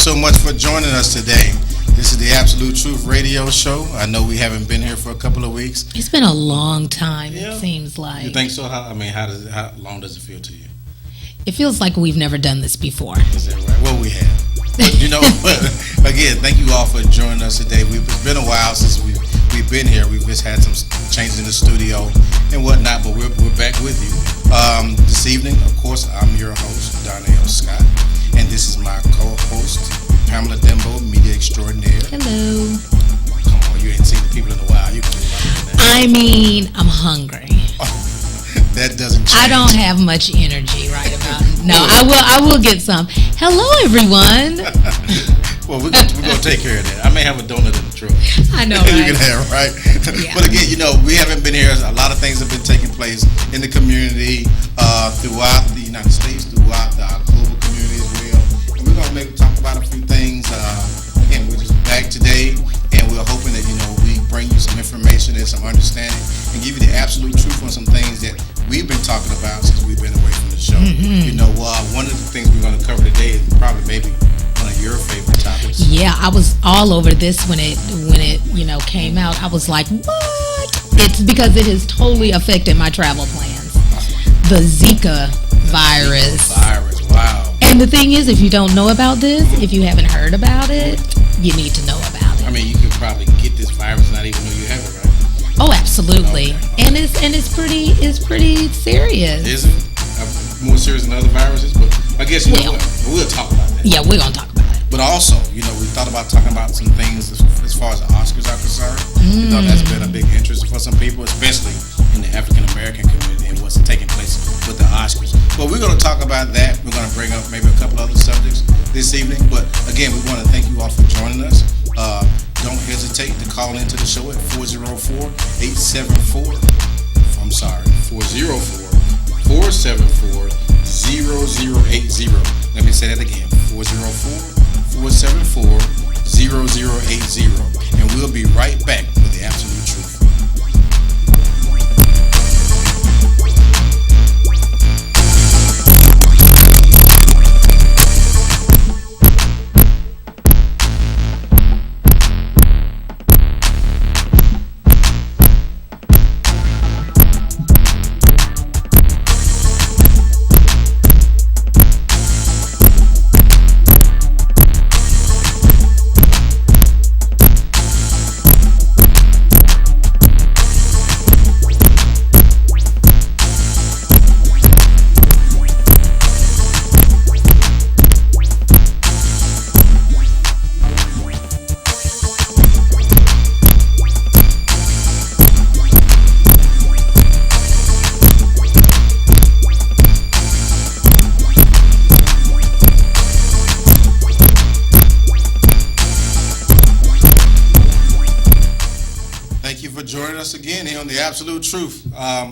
so much for joining us today. This is the Absolute Truth Radio Show. I know we haven't been here for a couple of weeks. It's been a long time, Yeah. it seems like. You think so? How long does it feel to you? It feels like we've never done this before. Is that right? Well, we have. But again, thank you all for joining us today. It's been a while since we've been here. We've just had some changes in the studio and whatnot, but we're back with you. This evening, of course, I'm your host, Donnell Scott, and this is my co-host, Pamela Dembo, media extraordinaire. Hello. Come on, you ain't seen the people in a while. You can do like that. I mean, I'm hungry. That doesn't change. I don't have much energy right about now. I will get some. Hello, everyone. Well, we're gonna take care of that. I may have a donut in the truck. I know, You right? can have, right? Yeah. But again, we haven't been here. A lot of things have been taking place in the community, throughout the United States, throughout the global community as well. And we're gonna maybe talk about a few things. Again, we're just back today, and we're hoping that we bring you some information and some understanding, and give you the absolute truth on some things that we've been talking about since we've been away from the show. Mm-hmm. One of the things we're going to cover today is probably maybe one of your favorite topics. Yeah, I was all over this when it came out. I was like, what? It's because it has totally affected my travel plans. The Zika virus. Wow. And the thing is, if you don't know about this, if you haven't heard about it, you need to know about it. I mean, you could probably get this virus and not even know you have it, right? Oh, absolutely. Okay. And it's pretty serious. Is it? More serious than other viruses, but I guess we'll talk about that. Yeah, we're gonna talk about it. But also, we thought about talking about some things as far as the Oscars are concerned. That's been a big interest for some people, especially in the African American community and what's taking place with the Oscars. But we're going to talk about that. We're going to bring up maybe a couple other subjects this evening. But again, we want to thank you all for joining us. Don't hesitate to call into the show at 404-874. I'm sorry, 404-474-0080. Let me say that again, 404-474-0080. And we'll be right back with the Absolute Truth. Joining us again here on the Absolute Truth.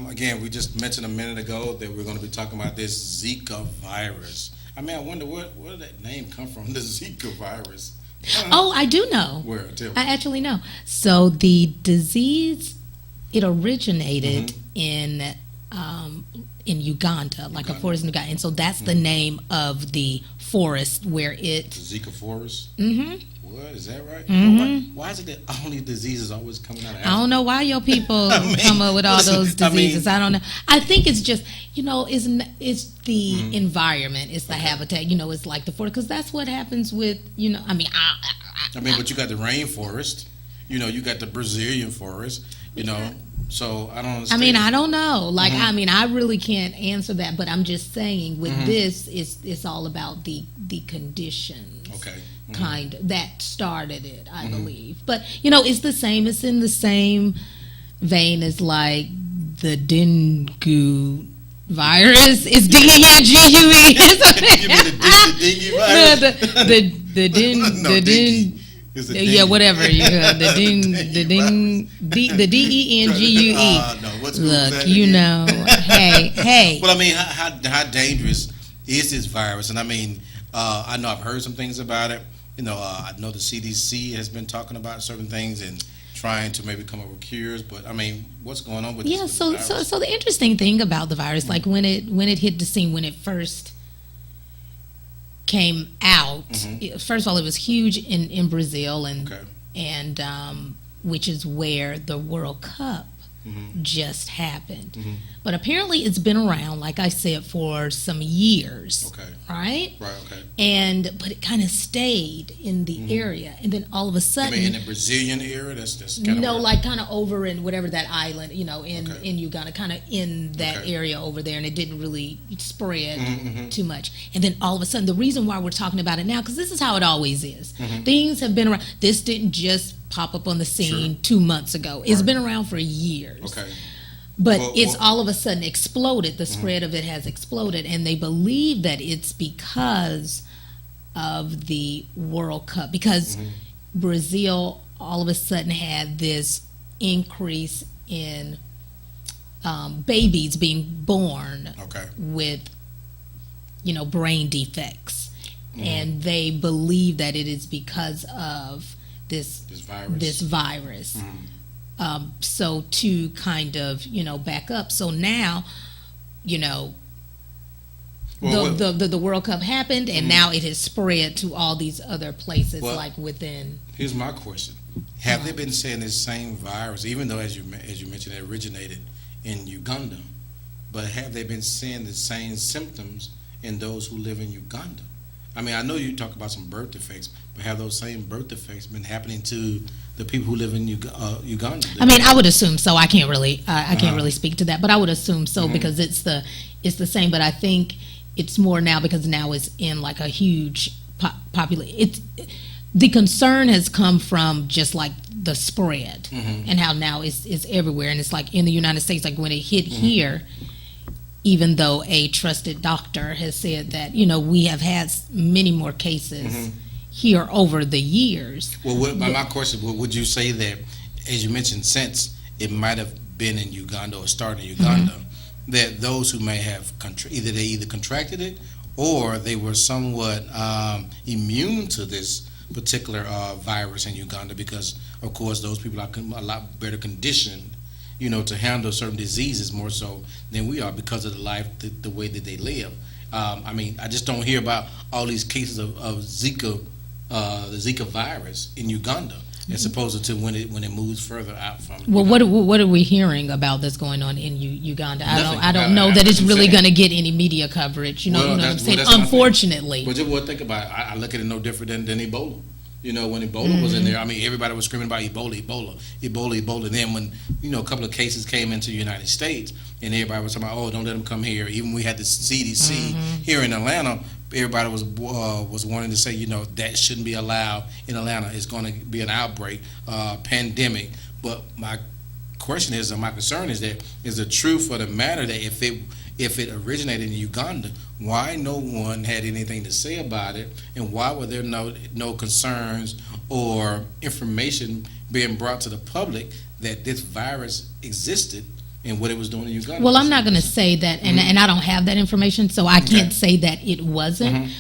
Again, we just mentioned a minute ago that we're going to be talking about this Zika virus. I mean, I wonder where did that name come from, the Zika virus? Oh, I do know. Where? Tell me. I actually know. So the disease, it originated in Uganda, like a forest in Uganda, and so that's the name of the forest where it. The Zika forest. Mm-hmm. What, is that right? Mm-hmm. Why is it that only diseases always coming out of Africa? I don't know why your people come up with all those diseases. I don't know. I think it's just, it's the environment, it's the habitat, it's like the forest, because that's what happens with, but you got the rainforest, you got the Brazilian forest, so I don't understand. I don't know. Like, I really can't answer that, but I'm just saying with this, it's all about the conditions. Okay. Kind that started it, I believe. But it's the same. It's in the same vein as like the dengue virus. It's dengue. You mean the dengue virus? The whatever. The dengue. No, what's Look, hey. Well, how dangerous is this virus? And I know I've heard some things about it. I know the CDC has been talking about certain things and trying to maybe come up with cures, but what's going on with this? Yeah, so the interesting thing about the virus, like when it hit the scene, when it first came out. First of all, it was huge in Brazil, Okay. and which is where the World Cup just happened. But apparently it's been around, like I said, for some years. Okay. Right? Right. Okay. But it kind of stayed in the area, and then all of a I sudden, mean, in the Brazilian era, that's kind of no, like kind of over in whatever that island, in Okay. in Uganda, kind of in that Okay. area over there, and it didn't really spread too much. And then all of a sudden, the reason why we're talking about it now, because this is how it always is. Things have been around. This didn't just pop up on the scene 2 months ago. It's been around for years. Okay. But Well, it's all of a sudden exploded. The spread of it has exploded, and they believe that it's because of the World Cup. Because Brazil all of a sudden had this increase in babies being born Okay. with, brain defects, and they believe that it is because of this virus. So to kind of back up, so now the World Cup happened, and now it has spread to all these other places, like within. Here's my question: have they been saying this same virus, even though as you mentioned it originated in Uganda, but have they been seeing the same symptoms in those who live in Uganda? I mean, I know you talk about some birth defects, but have those same birth defects been happening to the people who live in Uganda? I mean, I would assume so. I can't really, I can't really speak to that, but I would assume so because it's the same. But I think it's more now because now it's in like a huge population. The concern has come from just like the spread and how now it's everywhere, and it's like in the United States, like when it hit here. Even though a trusted doctor has said that, we have had many more cases here over the years. Well, my question, would you say that, as you mentioned, since it might have been in Uganda or started in Uganda, that those who may have either contracted it or they were somewhat immune to this particular virus in Uganda because, of course, those people are a lot better conditioned to handle certain diseases more so than we are because of the way that they live. I mean, I just don't hear about all these cases of Zika, the Zika virus in Uganda, as opposed to when it moves further out from. Well, Uganda. what are we hearing about that's going on in Uganda? Nothing. I don't know that it's really going to get any media coverage. You know what I'm saying? Unfortunately. But think about it. I look at it no different than Ebola. When Ebola was in there, I mean, everybody was screaming about Ebola. And then when, a couple of cases came into the United States and everybody was talking about, oh, don't let them come here. Even we had the CDC here in Atlanta, everybody was wanting to say, that shouldn't be allowed in Atlanta. It's going to be an outbreak, pandemic. But my question is, or my concern is that, is the truth of the matter that if it originated in Uganda, why no one had anything to say about it, and why were there no concerns or information being brought to the public that this virus existed and what it was doing in Uganda? Well, I'm not going to say that, and I don't have that information, so I can't say that it wasn't.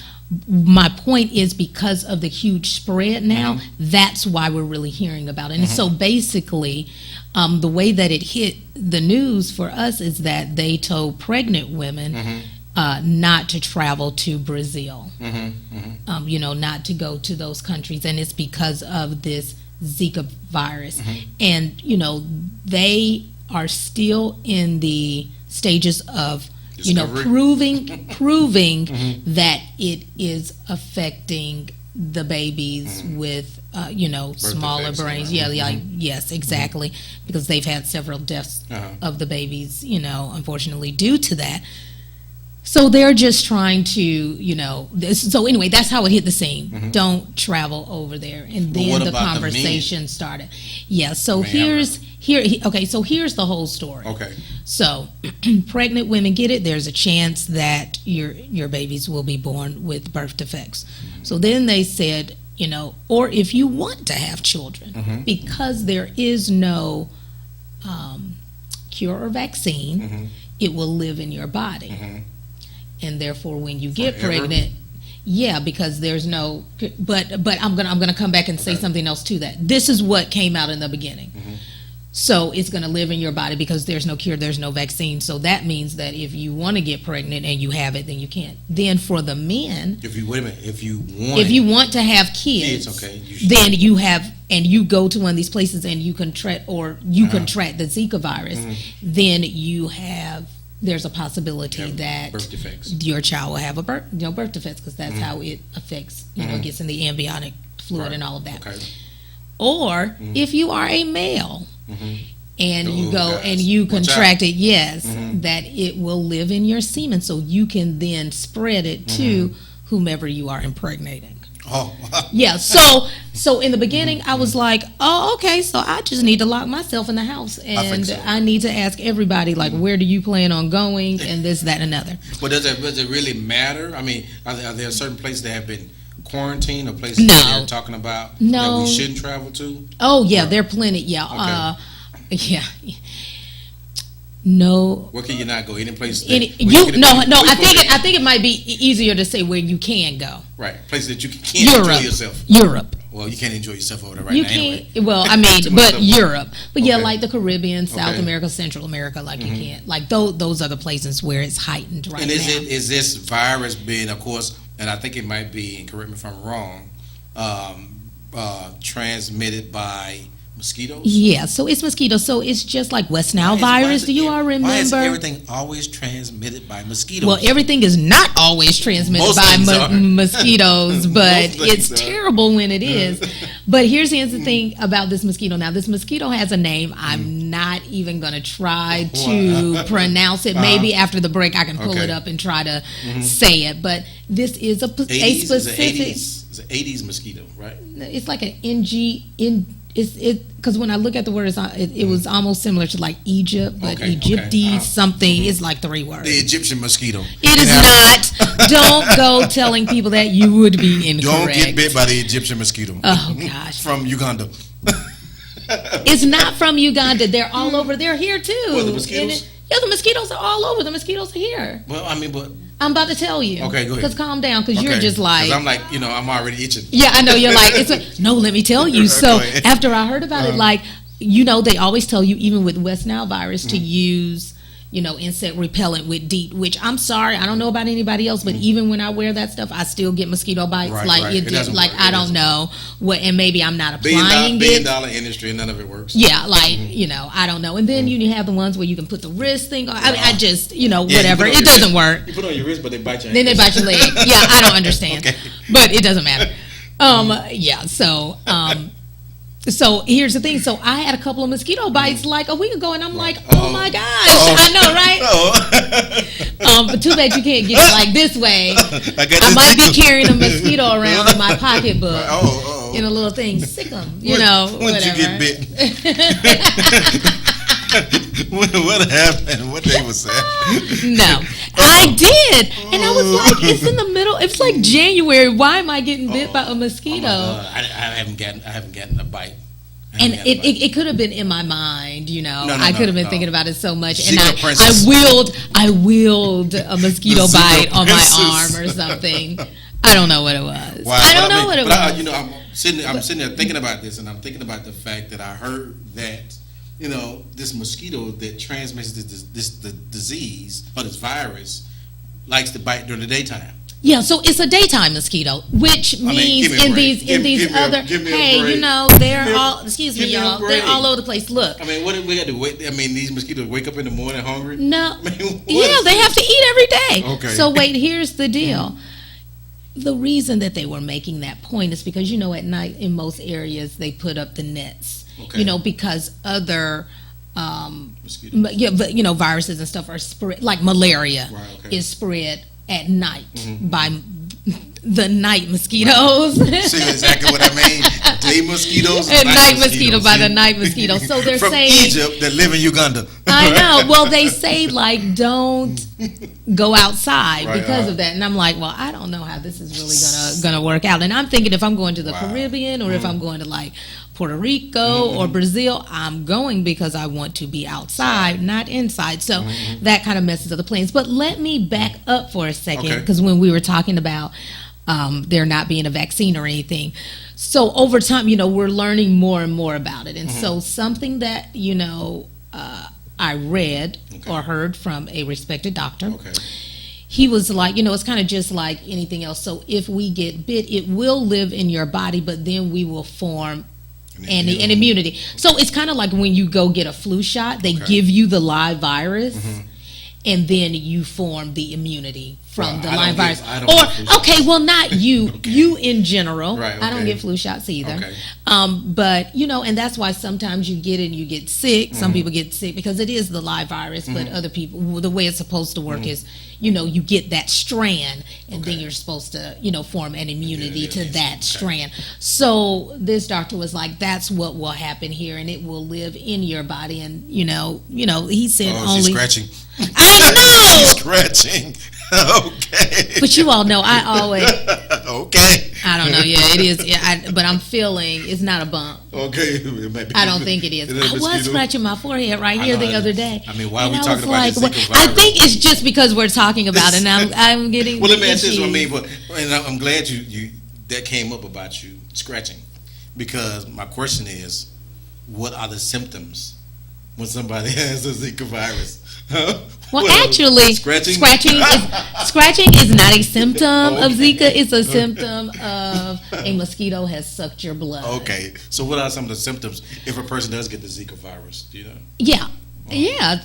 My point is because of the huge spread now, that's why we're really hearing about it. And so basically, the way that it hit the news for us is that they told pregnant women not to travel to Brazil, not to go to those countries. And it's because of this Zika virus. And, they are still in the stages of proving that it is of the babies with smaller brains. Yes, exactly, because they've had several deaths of the babies, unfortunately due to that. So they're just trying to, so anyway, that's how it hit the scene. Don't travel over there. And then the conversation started. Yeah, so here's the whole story. Okay. So pregnant women get it. There's a chance that your babies will be born with birth defects. So then they said, or if you want to have children, because there is no cure or vaccine, it will live in your body. And therefore, when you get pregnant, because there's no. But I'm gonna come back and say something else to that. This is what came out in the beginning. So it's going to live in your body because there's no cure, there's no vaccine. So that means that if you want to get pregnant and you have it, then you can't. Then for the men, If you wait a minute, if you want to have kids, okay, then you have, and you go to one of these places and you contract contract the Zika virus, then you have. There's a possibility that birth defects. Your child will have a birth defects because that's how it affects. It gets in the amniotic fluid and all of that. Okay. Or if you are a male. And you go guys. and you contract it, yes, Mm-hmm. that it will live in your semen, so you can then spread it to whomever you are impregnating. Oh, Yeah, so in the beginning, I was like, oh, okay, so I just need to lock myself in the house, and so. I need to ask everybody, like, where do you plan on going, and this, that, and another. But does it really matter? I mean, are there certain places that have been quarantined or places No. that they're talking about that we shouldn't travel to? Oh, yeah, there are plenty, yeah. Yeah. No. Where can you not go? Any place? I think it might be easier to say where you can go. Right, places that you can't enjoy yourself. Europe. Well, you can't enjoy yourself over there right You now. can't. Anyway. Well, I mean, but Europe. But yeah, Okay. like the Caribbean, South Okay. America, Central America, like you can't. Like those are the places where it's heightened right And now. is this virus being, of course, and I think it might be, and correct me if I'm wrong, transmitted by mosquitoes? Yeah, so it's mosquitoes. So it's just like West Nile Why virus. Do you all remember? Why is everything always transmitted by mosquitoes? Well, everything is not always transmitted Most by things are. mosquitoes, but Most things it's are. terrible when it is. But here's the thing about this mosquito. Now, this mosquito has a name. I'm not even going to try to pronounce it. Maybe after the break, I can pull it up and try to say it. But this is a specific. It's an 80s mosquito, right? It's like an because when I look at the word, it was almost similar to like Egypt, but Egypti something is like 3 words. The Egyptian mosquito. It is not. Don't go telling people that, you would be incorrect. Don't get bit by the Egyptian mosquito. Oh gosh. From Uganda. It's not from Uganda. They're all over. They're here too. What, the mosquitoes? Yeah, the mosquitoes are all over. The mosquitoes are here. Well, I mean, but I'm about to tell you. Okay, go ahead. Because calm down, because you're just like. 'Cause I'm like, I'm already itching. Yeah, I know. You're like, no, let me tell you. So Go ahead. after I heard about it, like, they always tell you, even with West Nile virus, to use, insect repellent with DEET, which I'm sorry, I don't know about anybody else, but even when I wear that stuff, I still get mosquito bites. Right, like, right. it It just, doesn't like, work. I It don't doesn't know what, and maybe I'm not applying Billion it. dollar industry and none of it works. Yeah, like, I don't know. And then you have the ones where you can put the wrist thing on. I mean, I just, whatever. It doesn't work. You put it on your wrist, but they bite your Then they ankles. bite your leg. Yeah, I don't understand. Okay. But it doesn't matter. Yeah, so here's the thing. So I had a couple of mosquito bites like a week ago, and I'm like, oh my gosh. I know, right? But too bad you can't get it like this way. I might be carrying a mosquito around in my pocketbook. In a little thing. Sick 'em, Once whatever. you get bit. What happened? What they was saying? No, I did, and I was like, "It's in the middle. It's like January. Why am I getting bit by a mosquito?" I haven't gotten a bite. And it could have been in my mind, I could have been thinking about it so much, and Zika princess. I willed a mosquito The bite Zika on princess. my arm or something. I don't know what it was. Wow, I don't know what it was. I'm sitting there thinking about this, and I'm thinking about the fact that I heard that this mosquito that transmits this disease or this virus likes to bite during the daytime. Yeah, so it's a daytime mosquito, which means give me a in break. these other. Give me a Hey, break. they're all. Excuse me, Give me a y'all. break. They're all over the place. Look. I mean, what do we got to wait? I mean, these mosquitoes wake up in the morning hungry. No. I mean, what Yeah, is they this? have to eat every day. Okay. So wait, here's the deal. The reason that they were making that point is because at night in most areas they put up the nets. Okay. Because other Mosquitoes. but viruses and stuff are spread, like malaria Right, okay. is spread at night by the night mosquitoes. See exactly what I mean? Day mosquitoes And night mosquito mosquitoes. by the See? night mosquito. So they're From saying Egypt that live in Uganda. I know. Well, they say like don't go outside Right, because of that, and I'm like, well, I don't know how this is really gonna work out. And I'm thinking if I'm going to the Caribbean or if I'm going to like Puerto Rico or Brazil, I'm going because I want to be outside, not inside. So that kind of messes up the plans. But let me back up for a second, Okay. because when we were talking about there not being a vaccine or anything. So over time, we're learning more and more about it. And so something that, I read or heard from a respected doctor, he was like, it's kind of just like anything else. So if we get bit, it will live in your body, but then we will form an immunity. So it's kind of like when you go get a flu shot, they give you the live virus. And then you form the immunity from the live virus. Not you. You in general. Right, I don't get flu shots either. But, and that's why sometimes you get it and you get sick. Some people get sick because it is the live virus. But other people, the way it's supposed to work is, you get that strand. And then you're supposed to, form an immunity to that strand. So this doctor was like, that's what will happen here. And it will live in your body. And, he said only... She's scratching. I know. She's scratching. Okay. But you all know I always. Okay. I don't know. Yeah, it is. Yeah, but I'm feeling it's not a bump. Okay. I don't think it is. I was scratching my forehead right here the other day. I mean, why are we talking about the Zika virus? I think it's just because we're talking about it, and I'm getting. Well, let me ask this. And I'm glad you that came up about you scratching, because my question is, what are the symptoms when somebody has the Zika virus? Well, actually, scratching is not a symptom of Zika. It's a symptom of a mosquito has sucked your blood. Okay. So what are some of the symptoms if a person does get the Zika virus? Do you know? Yeah.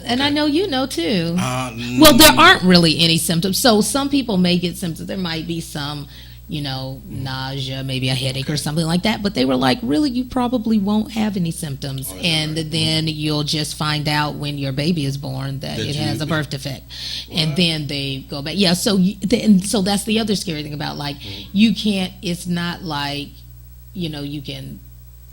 And I know you know too. Well, there aren't really any symptoms. So some people may get symptoms. There might be some, nausea, maybe a headache or something like that. But they were like, really, you probably won't have any symptoms. And then you'll just find out when your baby is born that it has a birth defect. What? And then they go back. Yeah, so so that's the other scary thing about, like, you can't, it's not like, you can.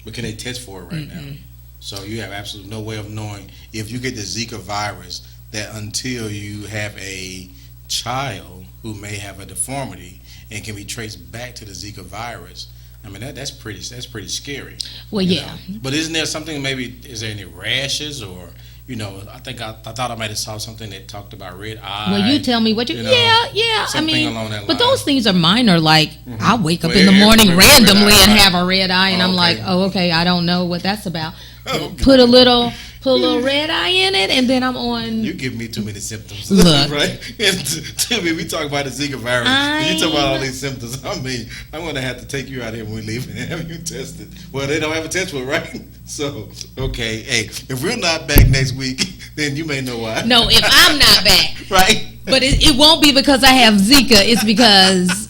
But can they test for it right now? So you have absolutely no way of knowing if you get the Zika virus, that until you have a child who may have a deformity and can be traced back to the Zika virus. I mean, that's pretty scary. Well, yeah. But isn't there something, maybe, is there any rashes or, I thought I might have saw something that talked about red eye. Well, you tell me what you yeah. Something along that line. But those things are minor. Like, I wake up in the morning randomly and have a red eye, and I'm like, oh, okay, I don't know what that's about. Put a little red eye in it, and then I'm on. You give me too many symptoms. Look, right? Tell me, we talk about the Zika virus, and you talk about all these symptoms. I mean, I'm going to have to take you out here when we leave and have you tested. Well, they don't have a test for it, right? So, okay, hey, if we're not back next week, then you may know why. No, if I'm not back, right? But it won't be because I have Zika. It's because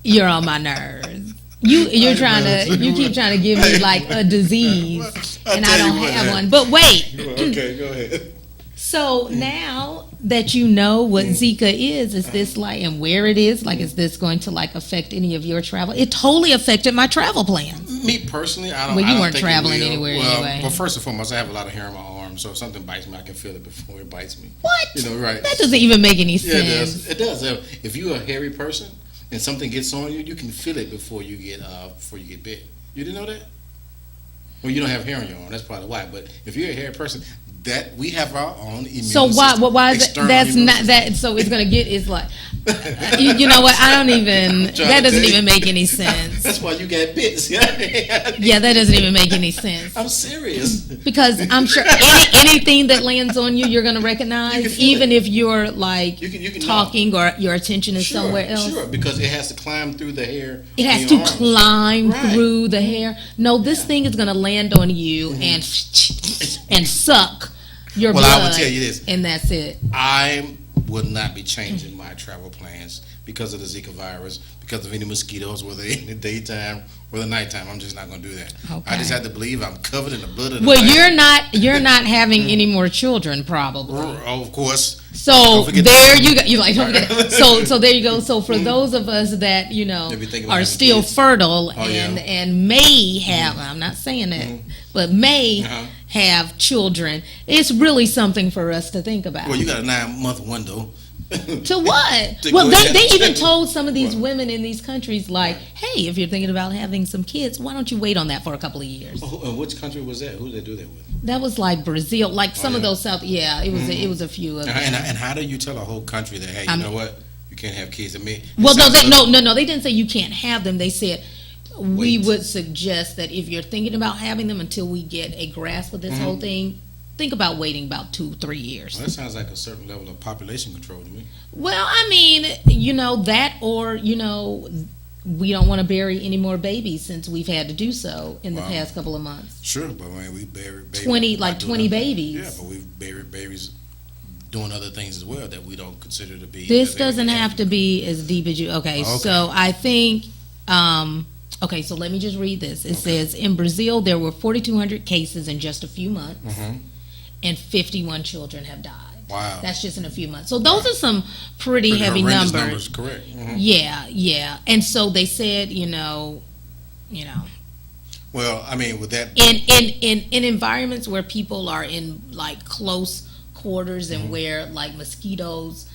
you're on my nerves. You keep trying to give me like a disease, and I don't have one. But wait. Okay, go ahead. So now that you know what Zika is this like, and where it is, like, is this going to like affect any of your travel? It totally affected my travel plans. Me personally, I don't. Well, you don't weren't think traveling anywhere anyway. Well, first and foremost, I have a lot of hair on my arm, so if something bites me, I can feel it before it bites me. What? Right? That doesn't even make any sense. Yeah, it does. If you're a hairy person and something gets on you, you can feel it before you get bit. You didn't know that? Well, you don't have hair on your arm. That's probably why. But if you're a hairy person, that we have our own immune system. So why is it? That's not that. So it's gonna get. It's like, you know what? I don't even. That doesn't even make any sense. That's why you got bits. Yeah, that doesn't even make any sense. I'm serious. Because I'm sure anything that lands on you, you're gonna recognize, even if you're like you can talking know. Or your attention is somewhere else. Sure, because it has to climb through the hair. It has to climb through the hair. No, this thing is gonna land on you and suck your blood. Well, I will tell you this, and that's it. I would not be changing my travel plans because of the Zika virus, because of any mosquitoes, whether in the daytime or the nighttime. I'm just not going to do that. Okay. I just have to believe I'm covered in the blood of the you're not having any more children, probably. Oh, of course. So there you go. You like don't forget. So there you go. So for those of us that are still fertile and may have, I'm not saying that, but may have children, it's really something for us to think about. Well, you got a 9-month window. To what? Well, they even told some of these women in these countries, like, hey, if you're thinking about having some kids, why don't you wait on that for a couple of years? Which country was that? Who did they do that with? That was like Brazil, like some of those South. Yeah, it was a few of them. And how do you tell a whole country that, hey, you know what? you can't have kids. I mean, well, no, they didn't say you can't have them. They said we would suggest that if you're thinking about having them until we get a grasp of this whole thing, think about waiting about 2-3 years. Well, that sounds like a certain level of population control to me. Well, I mean, that, or we don't want to bury any more babies since we've had to do so in the past couple of months. Sure, but when we buried babies, 20 babies. Yeah, but we've buried babies doing other things as well that we don't consider to be. This doesn't have to be as deep as you. Okay, so I think. Okay, so let me just read this. It says in Brazil there were 4,200 cases in just a few months, and 51 children have died. Wow, that's just in a few months. So those are some pretty heavy numbers. Correct. Yeah, and so they said, Well, I mean, with that, in environments where people are in like close quarters and where like mosquitoes,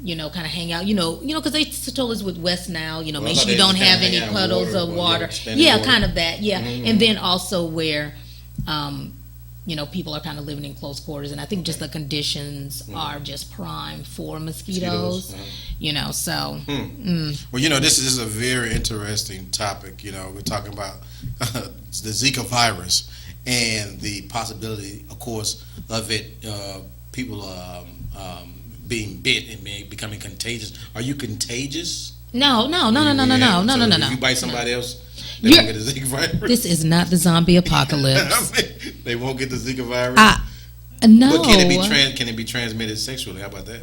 kind of hang out, because they told us with West Nile, make sure you don't have any puddles of water. Yeah, kind of that. Yeah, and then also where, people are kind of living in close quarters, and I think just the conditions are just prime for mosquitoes. So. Well, this is a very interesting topic. We're talking about the Zika virus and the possibility, of course, of it. People being bit and becoming contagious. Are you contagious? No. If you bite somebody else, they won't get the Zika virus. This is not the zombie apocalypse. They won't get the Zika virus. No. But can it be transmitted sexually? How about that?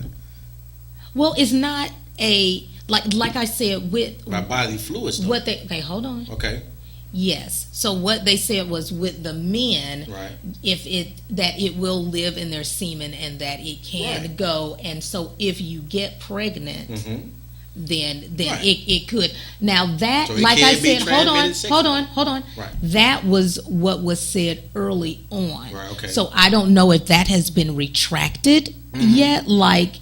Well, it's not a like I said with by bodily fluids. Though. Hold on. Okay. Yes. So what they said was with the men, right. That it will live in their semen and that it can go, and so if you get pregnant, then it could. Now that, so like I said, hold on. Right. That was what was said early on. Right. Okay. So I don't know if that has been retracted yet, like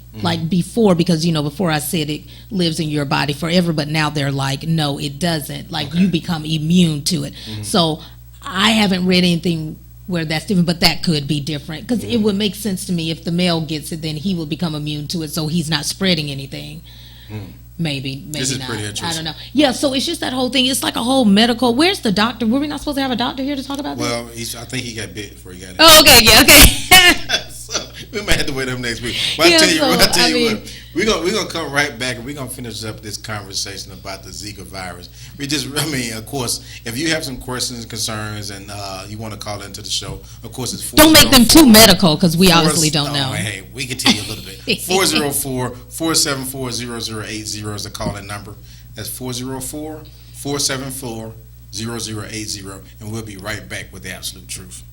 before, because before I said it lives in your body forever, but now they're like, no, it doesn't. Like you become immune to it. So I haven't read anything where that's different, but that could be different because it would make sense to me if the male gets it, then he will become immune to it, so he's not spreading anything. Maybe this is not. Pretty interesting. I don't know. Yeah, so it's just that whole thing. It's like a whole medical. Where's the doctor? Were we not supposed to have a doctor here to talk about this? Well, I think he got bit before he got it. Oh, okay, yeah, okay. So we might have to wait up next week. But I'll tell you what, we're gonna come right back and we're gonna finish up this conversation about the Zika virus. Of course, if you have some questions and concerns and you want to call into the show, of course it's don't make them too medical because we obviously don't know. Hey, we can tell you a little bit. 404-474-0080 is the call-in number. That's 404-474-0080, and we'll be right back with the absolute truth.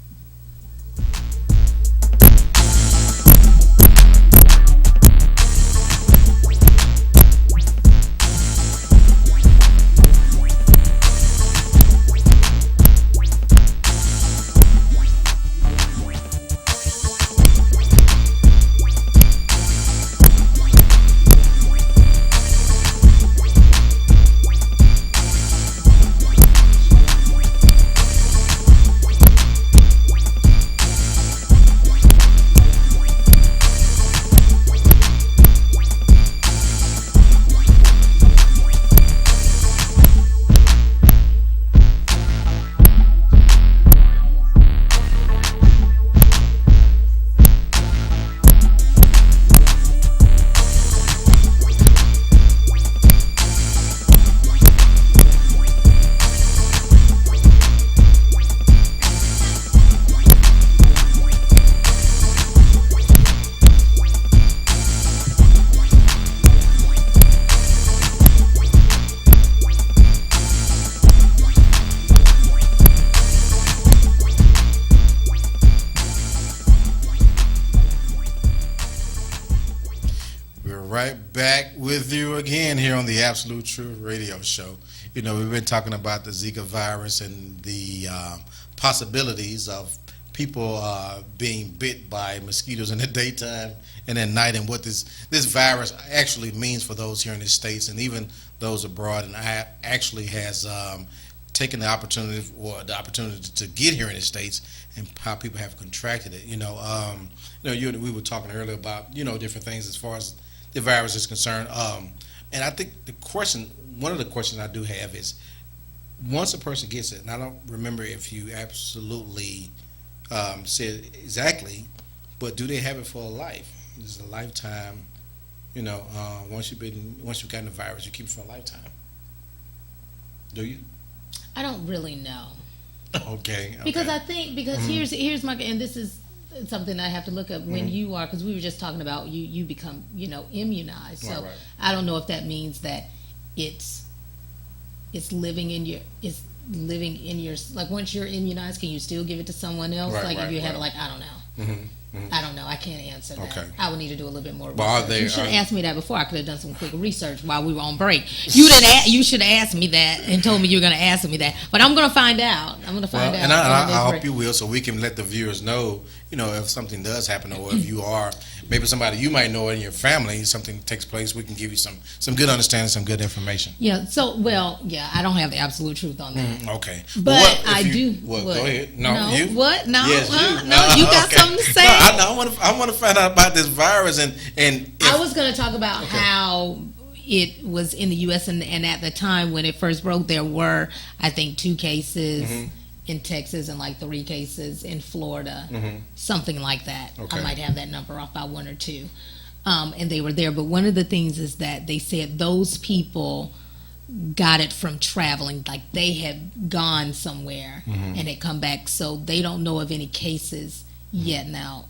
Right back with you again here on the Absolute Truth Radio Show. We've been talking about the Zika virus and the possibilities of people being bit by mosquitoes in the daytime and at night, and what this virus actually means for those here in the States and even those abroad. And I actually has taken the opportunity to get here in the States and how people have contracted it. We were talking earlier about different things as far as the virus is concerned. And I think one of the questions I do have is, once a person gets it, and I don't remember if you absolutely said exactly, but do they have it for a life? Is it a lifetime? Once you've gotten the virus, you keep it for a lifetime. Do you? I don't really know. Okay. Because I think here's my, and this is something I have to look up when you are, because we were just talking about you become immunized. So Right. I don't know if that means that it's living in your like, once you're immunized, can you still give it to someone else? Right, like if you right. had like, I don't know. Mm-hmm. I don't know. I can't answer that. Okay. I would need to do a little bit more Well, research. You should have asked me that before. I could have done some quick research while we were on break. You should have asked me that and told me you were going to ask me that. But I'm going to find out. And I hope you will, so we can let the viewers know, if something does happen, or if you are maybe somebody you might know in your family, something takes place, we can give you some good understanding, some good information. Yeah. So, I don't have the absolute truth on that. Okay. But I do. What? What? Go ahead. No, you. What? No. Yes, you. No, you got Okay. something to say. No, I want to find out about this virus and I was going to talk about how it was in the U.S. and at the time when it first broke, there were, I think, 2 cases in Texas and like 3 cases in Florida, something like that. Okay. I might have that number off by 1 or 2. And they were there. But one of the things is that they said those people got it from traveling, like they had gone somewhere and had come back. So they don't know of any cases yet now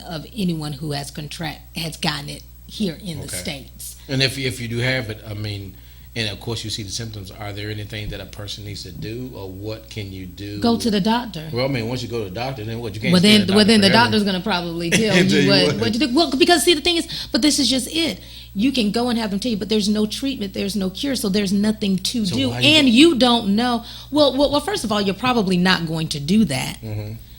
of anyone who has gotten it here in the States. And if you do have it, I mean, and of course you see the symptoms, are there anything that a person needs to do, or what can you do? Go to the doctor. Well, I mean, once you go to the doctor, then what? You can't. Then the doctor's going to probably tell you what to do. Well, because see, the thing is, but this is just it. You can go and have them tell you, but there's no treatment, there's no cure, so there's nothing to do, and you don't know. Well, first of all, you're probably not going to do that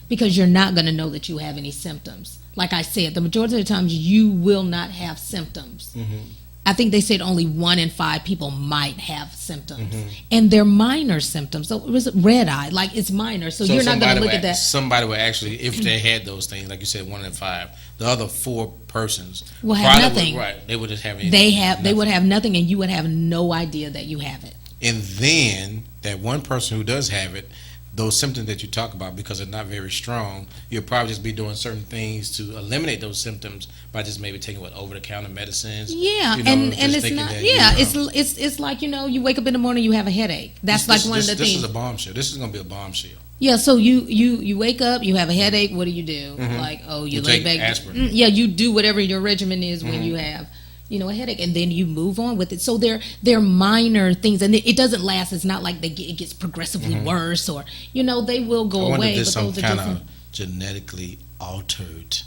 because you're not going to know that you have any symptoms. Like I said, the majority of the times you will not have symptoms. I think they said only 1 in 5 people might have symptoms, and they're minor symptoms. So it was red eye, like it's minor. So you're not going to look at that. Somebody would actually, if they had those things, like you said, 1 in 5, the other 4 persons will have nothing. They would just have anything. They would have nothing, and you would have no idea that you have it. And then that one person who does have it, those symptoms that you talk about, because they're not very strong, you'll probably just be doing certain things to eliminate those symptoms by just maybe taking over-the-counter medicines. Yeah, and it's not. It's like you wake up in the morning, you have a headache. That's one of the things. This is a bombshell. This is going to be a bombshell. Yeah, so you wake up, you have a headache. What do? Like, you lay take back. aspirin. Yeah, you do whatever your regimen is when you have a headache, and then you move on with it. So they're minor things, and it doesn't last. It's not like it gets progressively worse, or they will go away. away. If there's some kind of genetically altered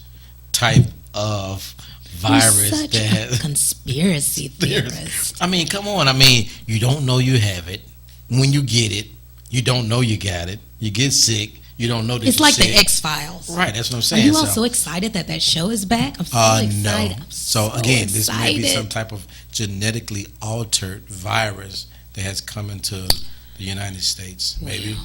type of virus. You're such a conspiracy theorist. I mean, come on. I mean, you don't know you have it. When you get it, you don't know you got it. You get sick. You don't know that it's you're like sick. The X-Files. Right, that's what I'm saying. Are you all so excited that show is back? I'm so excited. No. So again, excited. This may be some type of genetically altered virus that has come into the United States. Maybe.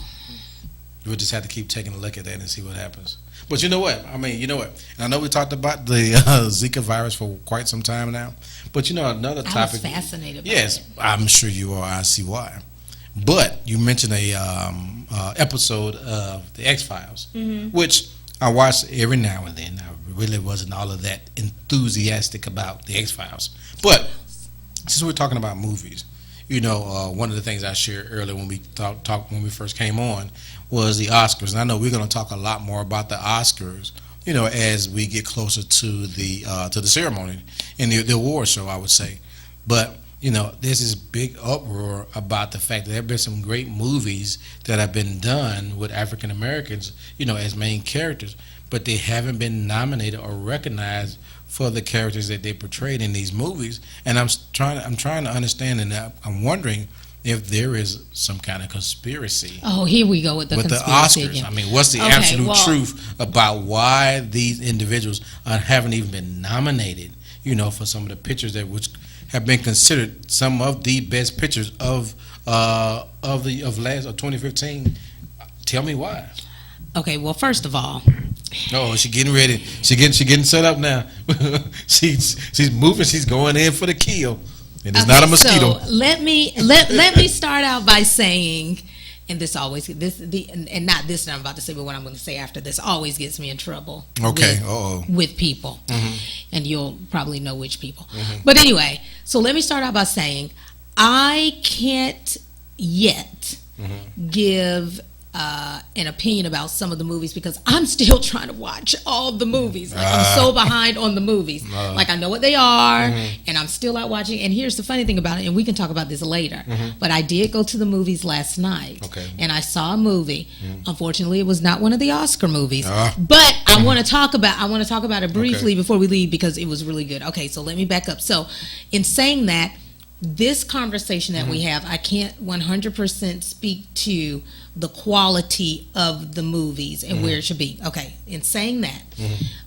We'll just have to keep taking a look at that and see what happens. But you know what? I mean, And I know we talked about the Zika virus for quite some time now. But another topic. I was fascinated by it. Yes, I'm sure you are. I see why. But you mentioned a episode of the X-Files, which I watch every now and then. I really wasn't all of that enthusiastic about the X-Files. But since we're talking about movies, one of the things I shared earlier when we talked when we first came on was the Oscars. And I know we're going to talk a lot more about the Oscars, as we get closer to the ceremony and the award show, I would say. But there's this big uproar about the fact that there have been some great movies that have been done with African Americans, as main characters, but they haven't been nominated or recognized for the characters that they portrayed in these movies. And I'm trying to understand, and I'm wondering if there is some kind of conspiracy. Oh, here we go with the conspiracy Oscars. Again. I mean, what's the absolute truth about why these individuals haven't even been nominated? For some of the pictures which have been considered some of the best pictures of 2015. Tell me why. Okay, well, first of all, Oh, she getting ready. She getting set up now. she's moving. She's going in for the kill, and it's not a mosquito. So let me start out by saying, and and not this that I'm about to say, but what I'm going to say after this always gets me in trouble. Okay. With people, and you'll probably know which people. But anyway, so let me start out by saying I can't yet give an opinion about some of the movies because I'm still trying to watch all the movies. Like I'm so behind on the movies. Like I know what they are, and I'm still out watching. And here's the funny thing about it, and we can talk about this later. But I did go to the movies last night, and I saw a movie. Unfortunately, it was not one of the Oscar movies. But I want to talk about it briefly before we leave because it was really good. Okay, so let me back up. So, in saying that, this conversation that we have, I can't 100% speak to the quality of the movies and where it should be. Okay, in saying that,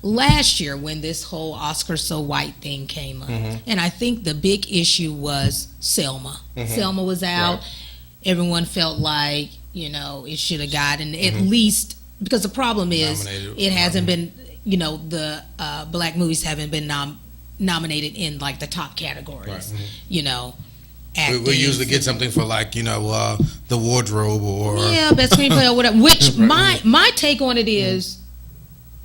last year when this whole Oscar so white thing came up, and I think the big issue was Selma. Selma was out. Right. Everyone felt like, it should have gotten at least, because the problem is it hasn't been, the black movies haven't been nominated in like the top categories, acting. We usually get something for like the wardrobe or best screenplay or whatever. Which my take on it is,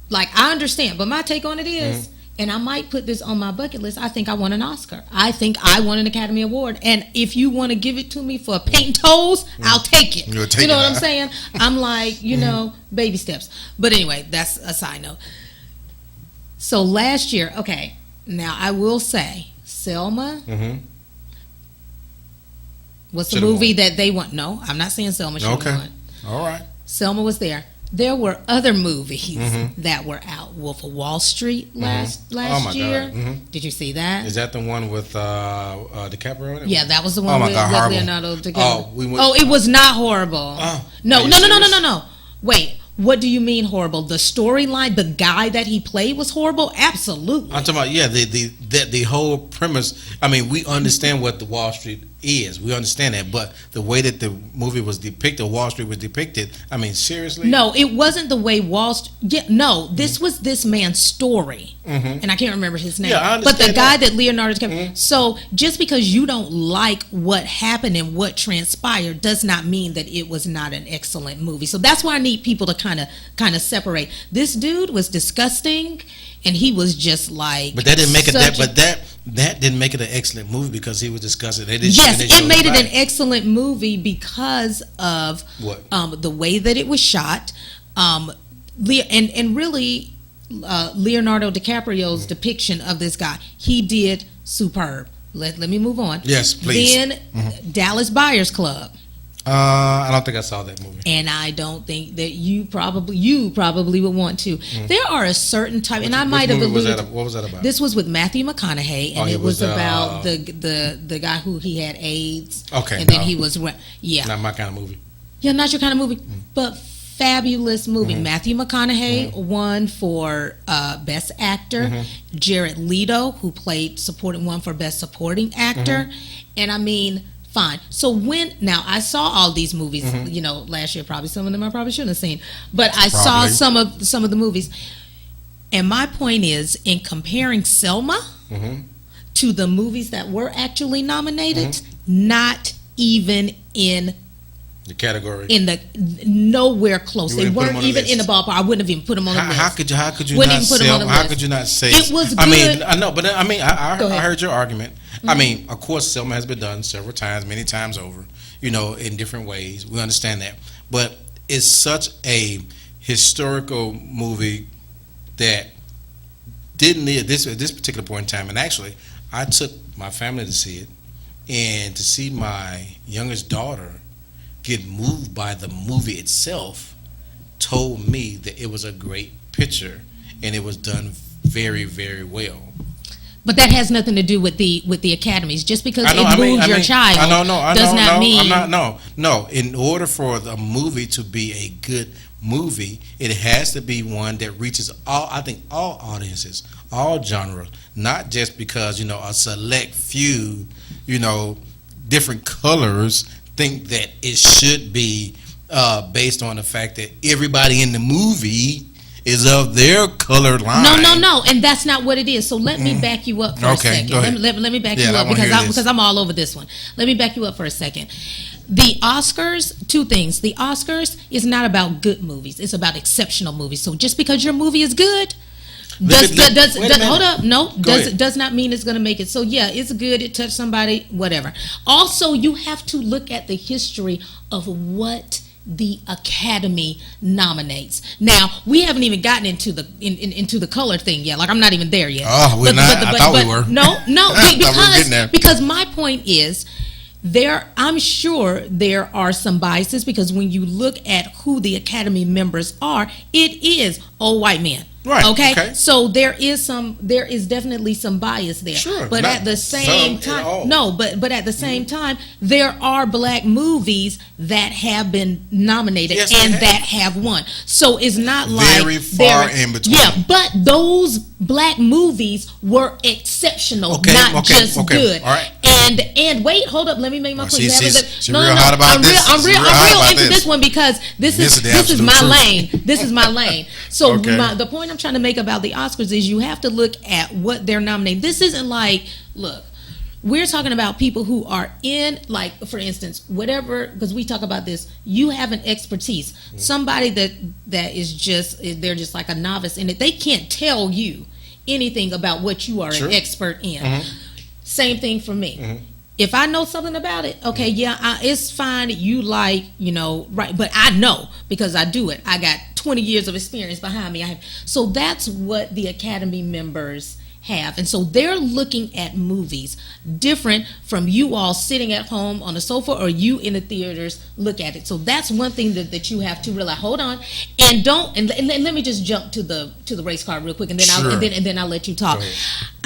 like I understand, but my take on it is, and I might put this on my bucket list. I think I won an Oscar. I think I won an Academy Award, and if you want to give it to me for painting toes, I'll take it. You know what I'm saying? I'm like baby steps. But anyway, that's a side note. So last year, okay. Now, I will say, Selma was the movie that they won. No, I'm not saying Selma should have won. All right. Selma was there. There were other movies that were out. Wolf of Wall Street last year. God. Did you see that? Is that the one with DiCaprio in it? Yeah, that was the one with Leonardo DiCaprio. It was not horrible. No. Wait. What do you mean horrible? The storyline, the guy that he played was horrible? Absolutely. I'm talking about, the whole premise. I mean, we understand what the Wall Street is. We understand that. But the way that the movie was depicted, Wall Street was depicted, I mean, seriously? No, it wasn't the way Wall Street... No, this was this man's story. And I can't remember his name. Yeah, I understand. But the guy that Leonardo DiCaprio... So, just because you don't like what happened and what transpired does not mean that it was not an excellent movie. So that's why I need people to kind of separate. This dude was disgusting, and he was just like... But that didn't make it that... But that didn't make it an excellent movie because he was disgusting. Yes, it made it an excellent movie because of the way that it was shot, and really Leonardo DiCaprio's depiction of this guy. He did superb. Let me move on. Yes, please. Then Dallas Buyers Club. I don't think I saw that movie. And I don't think that you probably would want to. There are a certain type, and I might have alluded. What was that about? This was with Matthew McConaughey, and it was about the guy who he had AIDS. Okay, and then he was not my kind of movie. Yeah, not your kind of movie, but fabulous movie. Matthew McConaughey won for Best Actor. Jared Leto, who played supporting, won for Best Supporting Actor, and I mean. Fine. So now I saw all these movies, last year. Probably some of them I probably shouldn't have seen, but I saw some of the movies. And my point is, in comparing Selma to the movies that were actually nominated, not even in the category, nowhere close. They weren't even in the ballpark. I wouldn't have even put them on the list. How could you not say? How could you not say? It was good. I mean, I know, but I mean, I heard your argument. I mean, of course, Selma has been done several times, many times over, in different ways. We understand that. But it's such a historical movie that didn't need this at this particular point in time. And actually, I took my family to see it, and to see my youngest daughter get moved by the movie itself told me that it was a great picture, and it was done very, very well. But that has nothing to do with the academies. Just because it moved your child does not mean. No. In order for the movie to be a good movie, it has to be one that reaches all audiences, all genres, not just because a select few, different colors think that it should be based on the fact that everybody in the movie is of their colored line. No, and that's not what it is. So let me back you up for a second. Go ahead. Let me back you up because I'm all over this one. Let me back you up for a second. The Oscars, two things. The Oscars is not about good movies. It's about exceptional movies. So just because your movie is good does not mean it's going to make it. So yeah, it's good. It touched somebody, whatever. Also, you have to look at the history of what the Academy nominates. Now, we haven't even gotten into the color thing yet. Like, I'm not even there yet. Oh, we're not. I thought we were. No, because my point is, I'm sure there are some biases, because when you look at who the Academy members are, it is all white men. Right. Okay. So there is definitely some bias there. Sure. But at the same time, but at the same time, there are black movies that have been nominated and that have won. So it's not very far in between. Yeah, but those black movies were exceptional, not just good. All right. And wait, hold up, let me make my point. She's real hot about this. I'm real into this one, because this is my lane. This is my lane. So the point I'm trying to make about the Oscars is you have to look at what they're nominating. This isn't like, look, we're talking about people who are in, like, for instance, whatever, because we talk about this, you have an expertise. Somebody that is they're just like a novice in it. They can't tell you anything about what you are an expert in. Same thing for me. If I know something about it, okay, it's fine. You right, but I know because I do it. I got 20 years of experience behind me. So that's what the Academy members have. And so they're looking at movies different from you all sitting at home on the sofa or you in the theaters look at it. So that's one thing that you have to realize. Hold on, and let me just jump to the race card real quick, and then I'll let you talk.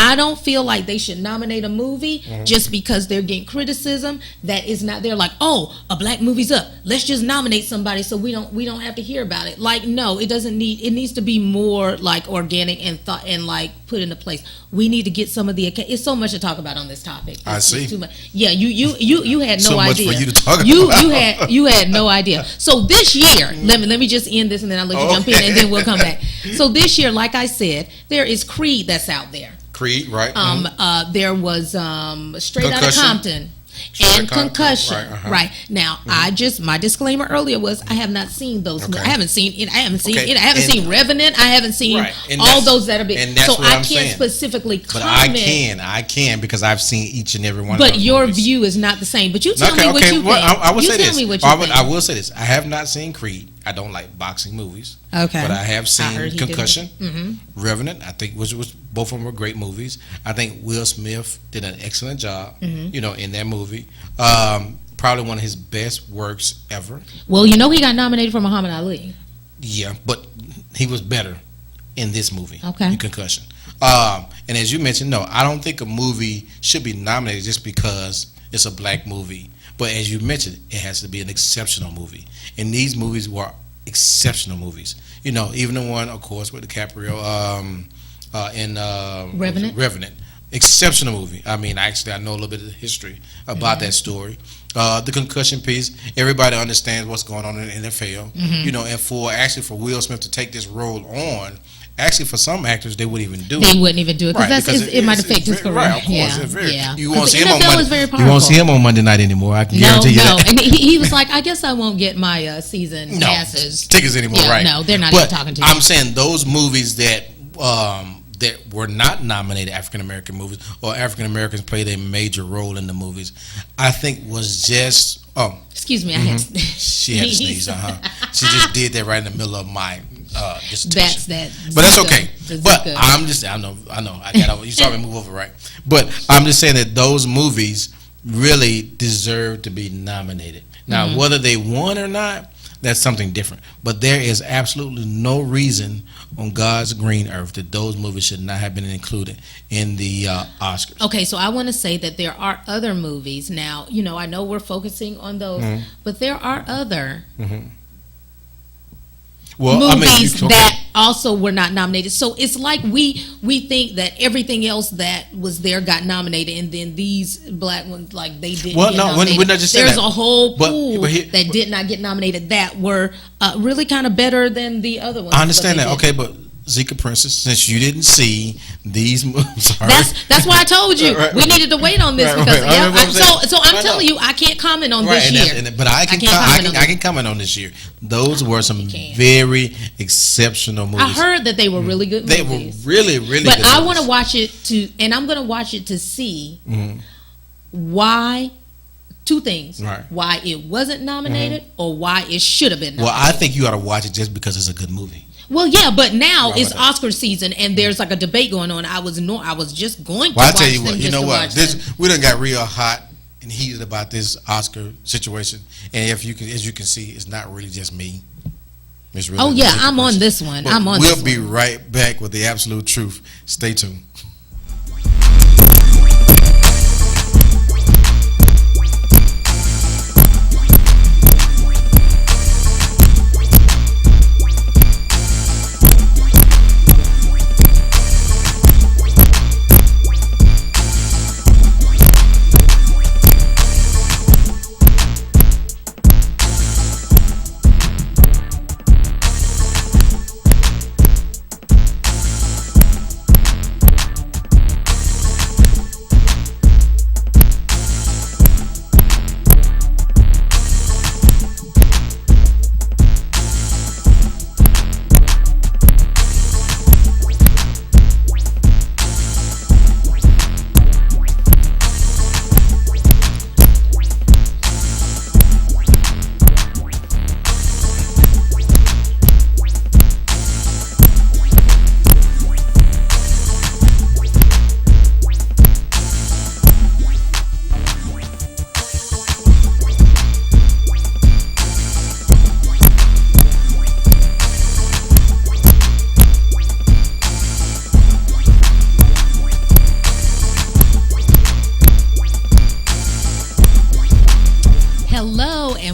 I don't feel like they should nominate a movie just because they're getting criticism that is not there. Like, oh, a black movie's up, let's just nominate somebody so we don't have to hear about it. Like, no, it needs to be more like organic and thought and like put into place. We need to get some of the. It's so much to talk about on this topic. I see. Too much. Yeah, you had no idea. So much for you to talk about. You had no idea. So this year, let me just end this and then I'll let you jump in and then we'll come back. So this year, like I said, there is Creed that's out there. Creed, right? There was Straight Outta Compton. And Concussion, right? Now, my disclaimer earlier was I have not seen those. I haven't seen it. I haven't seen Revenant. I haven't seen all those that are big. And that's so what I I'm can't saying. Specifically but comment. I can because I've seen each and every one. But of those your movies. view is not the same. But you tell me what you think. I will say this. I will say this. I have not seen Creed. I don't like boxing movies. Okay. But I have seen Concussion, Revenant. I think was both of them were great movies. I think Will Smith did an excellent job, in that movie. Probably one of his best works ever. Well, he got nominated for Muhammad Ali. Yeah, but he was better in this movie. Okay. In Concussion. And as you mentioned, no, I don't think a movie should be nominated just because it's a black movie. But as you mentioned, it has to be an exceptional movie. And these movies were exceptional movies. Even the one, of course, with DiCaprio in Revenant. Exceptional movie. I mean, actually, I know a little bit of the history about that story. The concussion piece, everybody understands what's going on in the NFL. And for Will Smith to take this role on, actually, for some actors, they wouldn't even do it. They wouldn't even do it because it might affect his career. Right, of course. You won't see him on Monday night anymore. I can guarantee you that. And he was like, I guess I won't get my season passes. Tickets anymore, right. No, they're not even talking to you. I'm saying those movies that were not nominated African American movies or African Americans played a major role in the movies, I think was just excuse me, I had she had to sneeze. She just did that right in the middle of my dissertation. But that's okay. But I know I got you saw me move over, right? But I'm just saying that those movies really deserve to be nominated. Now, whether they won or not, that's something different. But there is absolutely no reason on God's green earth that those movies should not have been included in the Oscars. Okay, so I want to say that there are other movies. Now, I know we're focusing on those, but there are other movies that also were not nominated. So it's like we think that everything else that was there got nominated, and then these black ones, like, they didn't get nominated. We're not just saying There's that. a whole pool that did not get nominated that were really kind of better than the other ones. I understand that. Okay, but Zika Princess, since you didn't see these movies, that's why I told you we needed to wait on this because I'm telling you I can't comment on this year. But I can comment on this year. Those were some very exceptional movies. I heard that they were really good movies. They were really, really but good. But I want to watch it and I'm going to watch it to see why. Two things: why it wasn't nominated, or why it should have been nominated. Well, I think you ought to watch it just because it's a good movie. Well, yeah, but now it's Oscar season, and there's like a debate going on. I was just going to watch them. Well, I tell you what, you know what? We done got real hot and heated about this Oscar situation, and as you can see, it's not really just me. It's really I'm on this one. We'll be right back with the absolute truth. Stay tuned.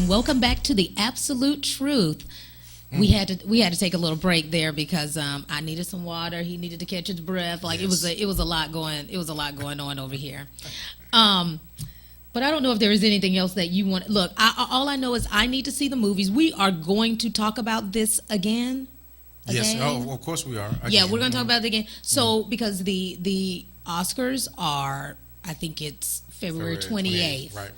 Welcome back to the absolute truth. We had to take a little break there because I needed some water. He needed to catch his breath. Like it was a lot going on over here. But I don't know if there is anything else that you want. Look, all I know is I need to see the movies. We are going to talk about this again. Yes, of course we are. Again. Yeah, we're going to talk about it again. So because the Oscars are, I think it's February 28th right.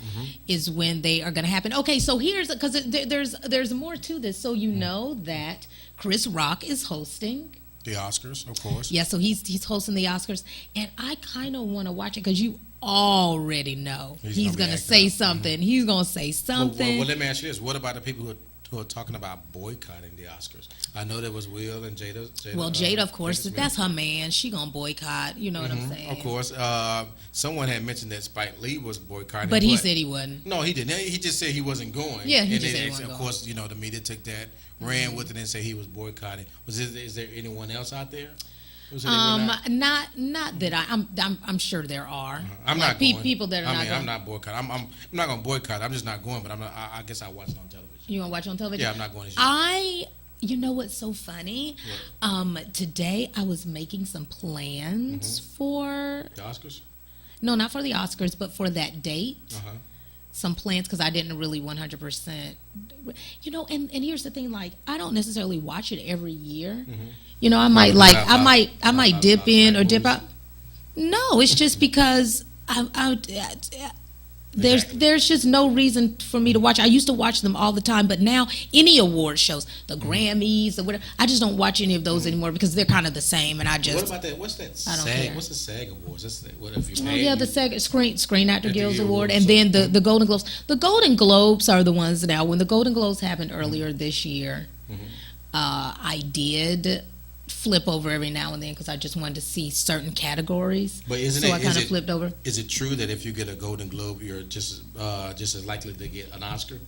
is when they are going to happen. Okay, so here's because there's more to this. So you know that Chris Rock is hosting the Oscars, of course. Yeah, so he's hosting the Oscars, and I kind of want to watch it because you already know he's going to say something. He's going to say something. Well, let me ask you this: what about the people who are talking about boycotting the Oscars? I know there was Will and Jada. Well, Jada, of course, that's her man. She gonna boycott. You know what I'm saying? Of course. Someone had mentioned that Spike Lee was boycotting, but he said he wasn't. No, he didn't. He just said he wasn't going. Yeah, he just said he wasn't going. Of course, you know the media took that, ran with it, and said he was boycotting. Is there anyone else out there? Not that I'm sure there are. I'm not going. People that are not going. I'm not boycotting. I'm not going to boycott. I'm just not going. But I guess I watch it on television. You want to watch it on television? Yeah, I'm not going to. You know what's so funny? What? Today I was making some plans for the Oscars. No, not for the Oscars, but for that date. Some plans because I didn't really 100%. You know, and here's the thing: like, I don't necessarily watch it every year. You know, I might dip in or dip out. No, it's just because there's just no reason for me to watch. I used to watch them all the time, but now any award shows, the Grammys or whatever, I just don't watch any of those anymore because they're kind of the same. And I just what about that? What's that? I don't care. What's the SAG Awards? The SAG Screen Actor Guild Award, and then the Golden Globes. The Golden Globes are the ones now. When the Golden Globes happened earlier this year, I did flip over every now and then because I just wanted to see certain categories. But I kind of flipped over. Is it true that if you get a Golden Globe, you're just as likely to get an Oscar?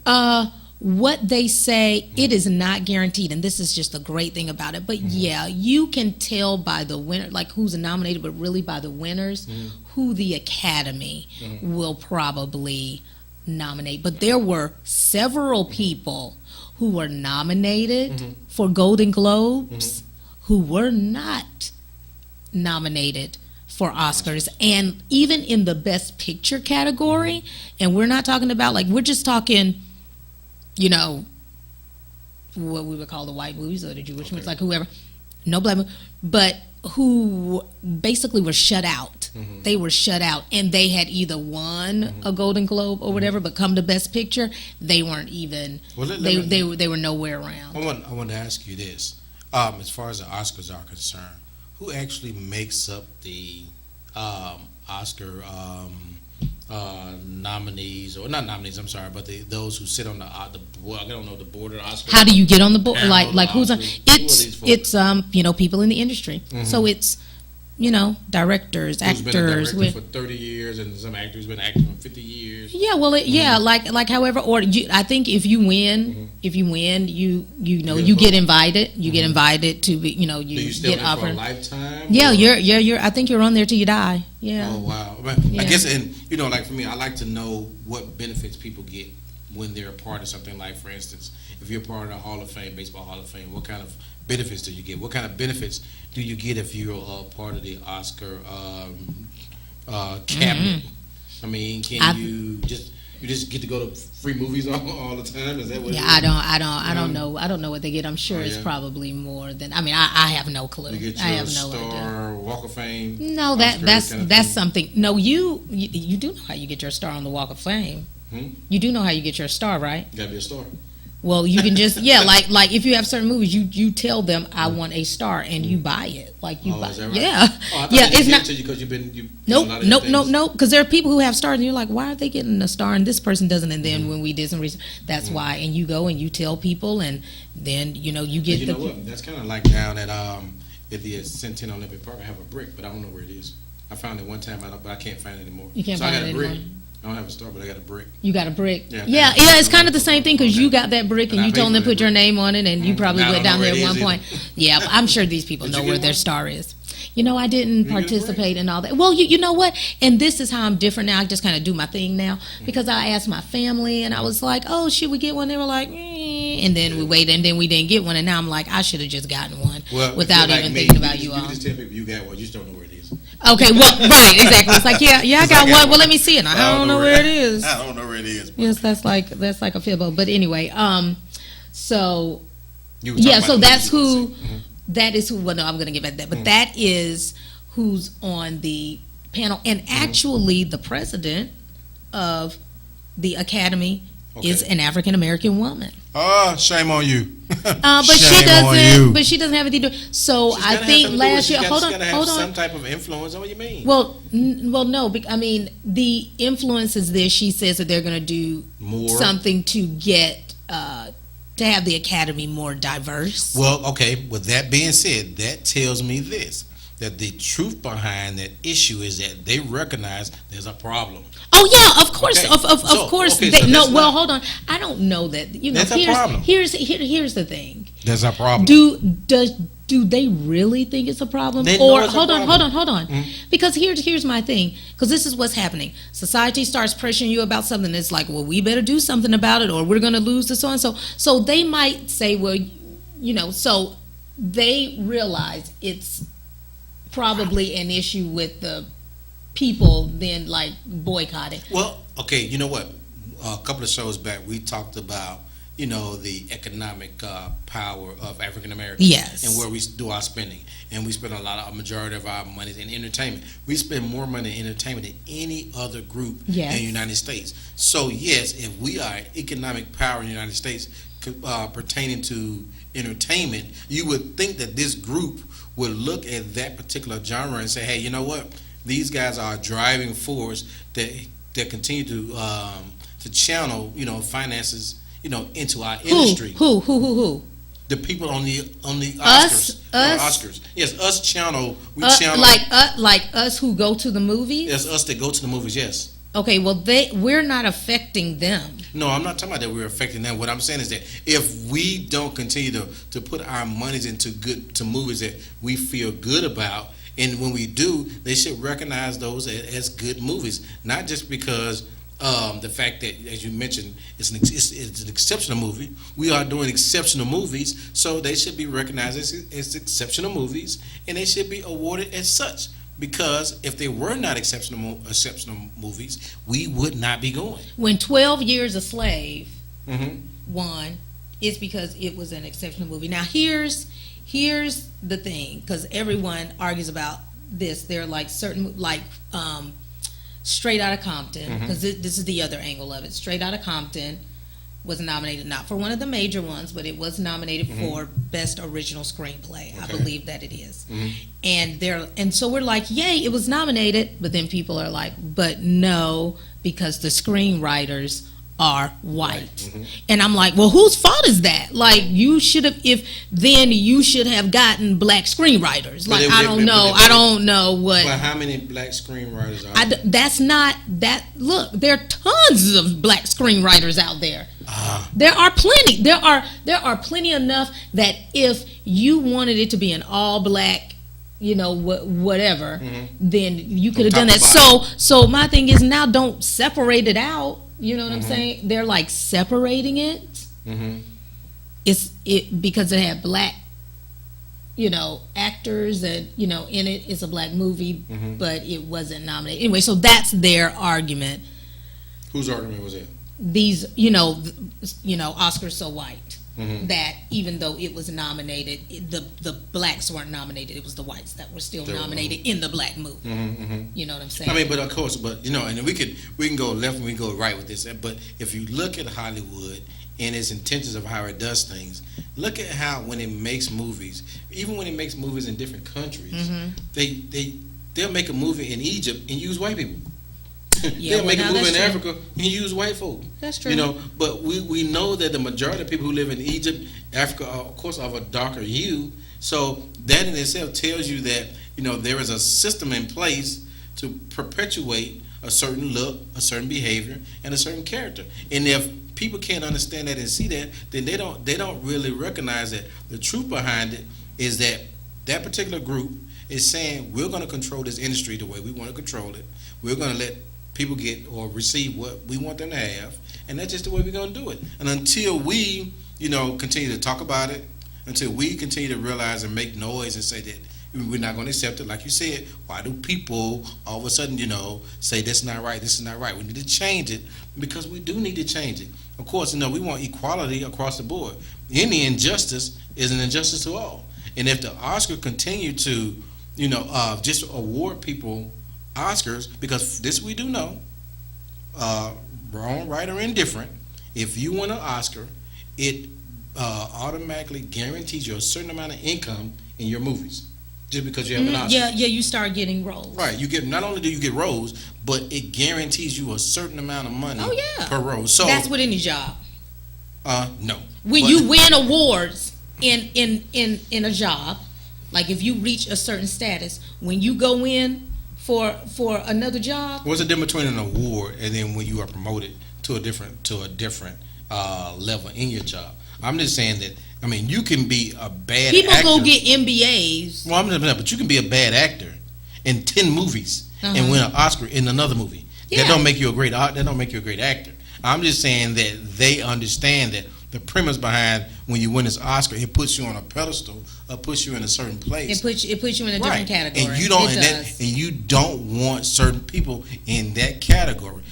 What they say, it is not guaranteed, and this is just the great thing about it. But yeah, you can tell by the winner, like who's nominated, but really by the winners, who the Academy will probably nominate. But there were several people who were nominated for Golden Globes who were not nominated for Oscars, and even in the Best Picture category, and we're not talking about, like, we're just talking, you know, what we would call the white movies or the Jewish movies, like whoever, no black movie, but who basically were shut out. They were shut out, and they had either won a Golden Globe or whatever, but come to Best Picture, they weren't even. Well, they were nowhere around. I want to ask you this: as far as the Oscars are concerned, who actually makes up the Oscar nominees, or not nominees? I'm sorry, but those who sit on the I don't know, the board of the Oscars. How do you get on the board? Like who's on? It's you know, people in the industry. So it's, you know, directors, actors. Who's been a director for 30 years, and some actors been acting for 50 years. Yeah, well, like however, or I think if you win, you know, you get invited. You get invited to be, you know, you, Do you still get offered. For a lifetime? Yeah, you're. I think you're on there till you die. Yeah. Oh wow! I guess, and you know, like for me, I like to know what benefits people get when they're a part of something. Like, for instance, if you're part of the Hall of Fame, Baseball Hall of Fame, what kind of benefits do you get? What kind of benefits do you get if you're a part of the Oscar cabinet? I mean, you just get to go to free movies all the time? Is that what? Yeah, I don't know. I don't know what they get. I'm sure it's probably more than. I mean, I have no clue. You get I have your no star, idea. Walk of Fame. No, Oscar, that's something. No, you do know how you get your star on the Walk of Fame. You do know how you get your star, right? You gotta be a star. Well, you can just like if you have certain movies, you tell them I want a star and you buy it. Like you buy, is that right? yeah, It's not because you've nope. Because there are people who have stars and you're like, why are they getting a star and this person doesn't? And then when we did some research, that's why. And you go and you tell people, and then you know you get. You know what? That's kind of like down at the Centennial Olympic Park. I have a brick, but I don't know where it is. I found it one time, but I can't find it anymore. You can't so find I got it a brick. anymore. I don't have a star, but I got a brick. You got a brick. Yeah. It's kind of the same thing because you got that brick and And I you told paid them for to put that your brick. name on it, and you probably I went don't know down there where at it one is point. Yeah, I'm sure these people Did know you where get their one? star is. You know, I didn't get a participate in all that. Well, you know what? And this is how I'm different now. I just kind of do my thing now because I asked my family and I was like, oh, should we get one? They were like, and then we waited and then we didn't get one. And now I'm like, I should have just gotten one without even thinking about you all. You can just tell people you got one. You just don't know where it is. Okay, well, right, exactly. It's like, I got one. Well, let me see it. I don't know where it is. I don't know where it is. Yes, that's like a fibbo. But anyway, so You were talking about so the that's movies you who. wanna see. That is who. Well, no, I'm going to get back to that. But that is who's on the panel, and actually, the president of the Academy is an African American woman. Oh, shame on you. But Shame on you. she doesn't have anything to do. So She's I gotta think have something to do with last it. year. She's Hold gotta have on. some type of influence. What do you mean? Well, no. I mean, the influence is this. She says that they're going to do something to get to have the Academy more diverse. Well, okay. With that being said, that tells me this: that the truth behind that issue is that they recognize there's a problem. Oh yeah, of course, Okay. of course. Okay, so No, that's well, not- hold on. I don't know that. You know, That's a problem. Here's the thing. There's a problem. Do they really think it's a problem? They know Or it's a hold on. problem. Because here's my thing. Because this is what's happening. Society starts pressuring you about something. It's like, well, we better do something about it, or we're going to lose this so and so. So they might say, well, you know, so they realize it's probably an issue with the people then like boycotting. Well, okay, you know what? A couple of shows back, we talked about, you know, the economic power of African Americans. Yes. And where we do our spending. And we spend a majority of our money in entertainment. We spend more money in entertainment than any other group in the United States. So, yes, if we are economic power in the United States pertaining to entertainment, you would think that this group would look at that particular genre and say, hey, you know what? These guys are a driving force that continue to channel, you know, finances, you know, into our industry. Who? The people on the Oscars. Us? Oscars. Yes, us channel. We channel. Like us who go to the movies. Yes, us that go to the movies. Yes. Okay, well we're not affecting them. No, I'm not talking about that we're affecting them. What I'm saying is that if we don't continue to put our monies into movies that we feel good about, and when we do, they should recognize those as good movies, not just because the fact that, as you mentioned, it's an exceptional movie. We are doing exceptional movies, so they should be recognized as exceptional movies, and they should be awarded as such. Because if they were not exceptional movies, we would not be going. When 12 Years a Slave Mm-hmm. won, it's because it was an exceptional movie. Now here's the thing, because everyone argues about this. They're like certain, like Straight Outta Compton, because this is the other angle of it. Straight Outta Compton was nominated not for one of the major ones, but it was nominated for Best Original Screenplay. I believe that it is. And so we're like, yay, it was nominated, but then people are like, but no, because the screenwriters are white. And I'm like, well, whose fault is that? Like, you should have, you should have gotten black screenwriters. Like, I don't know what. But how many black screenwriters are there? That's not that. Look, there are tons of black screenwriters out there. There are plenty. There are plenty enough that if you wanted it to be an all black, whatever, then you could have done that. So my thing is, now don't separate it out. You know what I'm saying? They're like separating it. It's because it had black, actors that in it. It's a black movie, but it wasn't nominated anyway. So that's their argument. Whose argument was it? These, Oscars so white that even though it was nominated, the blacks weren't nominated. It was the whites that were still nominated in the black movie. You know what I'm saying? I mean, but of course, and we can go left and we can go right with this. But if you look at Hollywood and its intentions of how it does things, look at how when it makes movies, even when it makes movies in different countries, they'll make a movie in Egypt and use white people. They'll make a movie in Africa and use white folk. That's true. But we know that the majority of people who live in Egypt, Africa, are, of course, of a darker hue. So that in itself tells you that there is a system in place to perpetuate a certain look, a certain behavior, and a certain character. And if people can't understand that and see that, then they don't really recognize that the truth behind it is that particular group is saying, we're going to control this industry the way we want to control it. We're going to let people get or receive what we want them to have, and that's just the way we're going to do it. And until we, continue to talk about it, until we continue to realize and make noise and say that we're not going to accept it, like you said, why do people all of a sudden, say this is not right, this is not right? We need to change it, because we do need to change it. Of course, we want equality across the board. Any injustice is an injustice to all. And if the Oscar continue to, just award people Oscars, because this we do know, wrong, right, or indifferent, if you win an Oscar, it automatically guarantees you a certain amount of income in your movies, just because you have an Oscar. Yeah, you start getting roles. Right, you get, not only do you get roles, but it guarantees you a certain amount of money per role. So that's with any job. No. When you win awards in a job, like if you reach a certain status, when you go in for another job. What's the difference between an award and then when you are promoted to a different level in your job? I'm just saying that, you can be a bad actor. People go get MBAs. Well, but you can be a bad actor in 10 movies and win an Oscar in another movie. Yeah. That don't make you a great actor. I'm just saying that they understand that the premise behind when you win this Oscar, it puts you on a pedestal, or puts you in a certain place. It puts you in a different category. And you don't want certain people in that category.